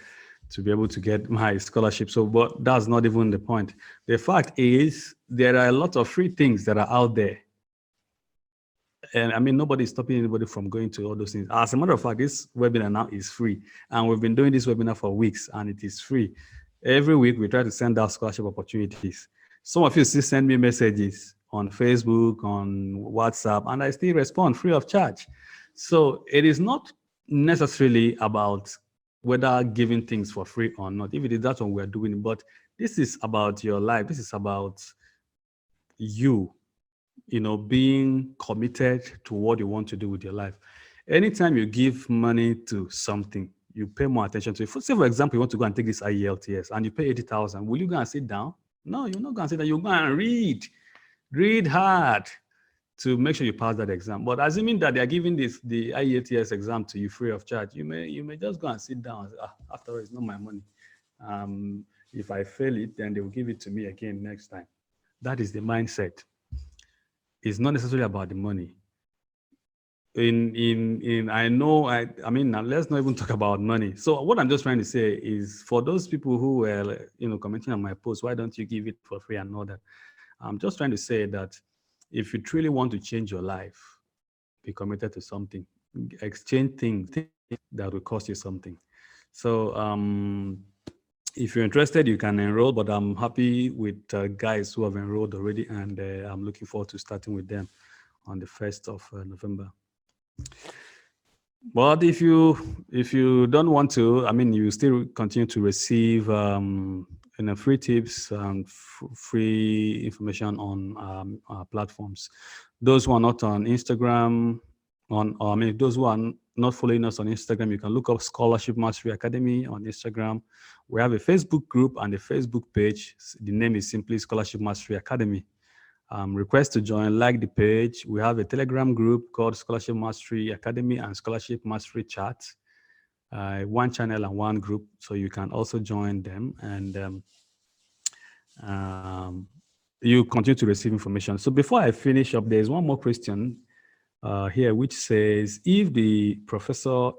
to be able to get my scholarship. So, but that's not even the point. The fact is there are a lot of free things that are out there. And I mean, nobody's stopping anybody from going to all those things. As a matter of fact, this webinar now is free. And we've been doing this webinar for weeks and it is free. Every week, we try to send out scholarship opportunities. Some of you still send me messages on Facebook, on WhatsApp, and I still respond free of charge. So it is not necessarily about whether giving things for free or not. If it is that one we are doing, but this is about your life. This is about you, being committed to what you want to do with your life. Anytime you give money to something, you pay more attention to it. Say, for example, you want to go and take this IELTS and you pay 80,000. Will you go and sit down? No, you're not going to sit down. You're going to read hard to make sure you pass that exam. But assuming that they are giving the IELTS exam to you free of charge, you may just go and sit down and say, after all, it's not my money. If I fail it, then they will give it to me again next time. That is the mindset. It's not necessarily about the money. I mean, now let's not even talk about money. So what I'm just trying to say is, for those people who were, commenting on my post, why don't you give it for free and all that? I'm just trying to say that if you truly want to change your life, be committed to something, exchange things that will cost you something. So if you're interested, you can enroll, but I'm happy with guys who have enrolled already, and I'm looking forward to starting with them on the 1st of November. But if you don't want to, I mean, you still continue to receive free tips and free information on our platforms. Those who are not on Instagram, those who are not following us on Instagram, you can look up Scholarship Mastery Academy on Instagram. We have a Facebook group and a Facebook page. The name is simply Scholarship Mastery Academy. Request to join, like the page. We have a Telegram group called Scholarship Mastery Academy and Scholarship Mastery Chat. One channel and one group, so you can also join them, and you continue to receive information. So before I finish up, there's one more question here, which says, if the professor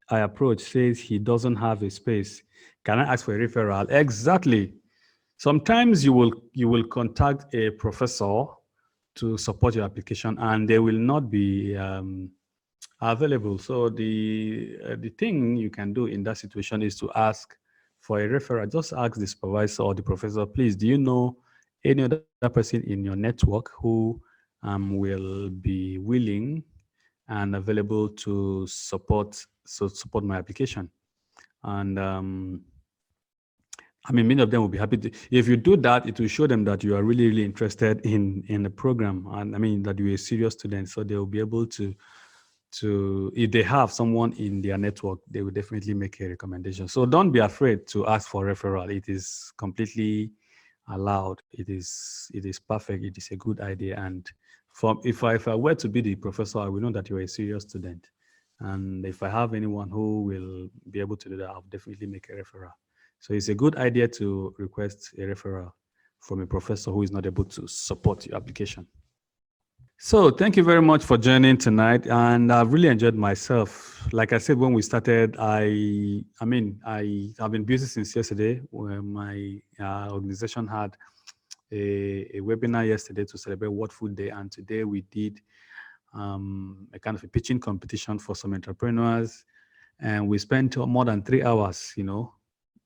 I approach says he doesn't have a space, can I ask for a referral? Exactly. Sometimes you will contact a professor to support your application, and they will not be available. So the thing you can do in that situation is to ask for a referral. Just ask the supervisor or the professor, please, do you know any other person in your network who will be willing and available to support my application? And I mean, many of them will be happy to. If you do that, it will show them that you are really, really interested in the program, and I mean that you're a serious student. So they will be able to if they have someone in their network, they will definitely make a recommendation. So don't be afraid to ask for referral. It is completely allowed. It is perfect. It is a good idea. And if I were to be the professor, I will know that you're a serious student. And if I have anyone who will be able to do that, I'll definitely make a referral. So it's a good idea to request a referral from a professor who is not able to support your application. So thank you very much for joining tonight, and I've really enjoyed myself. Like I said when we started, I've been busy since yesterday, where my organization had a webinar yesterday to celebrate World Food Day, and today we did a kind of a pitching competition for some entrepreneurs, and we spent more than 3 hours,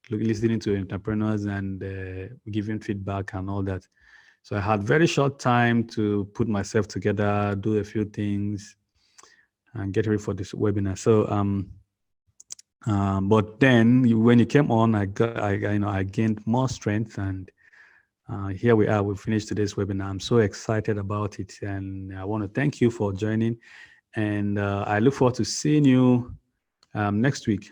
listening to entrepreneurs and giving feedback and all that. So I had very short time to put myself together, do a few things, and get ready for this webinar. So, but then when you came on, I gained more strength, and here we are. We finished today's webinar. I'm so excited about it, and I want to thank you for joining. And I look forward to seeing you next week.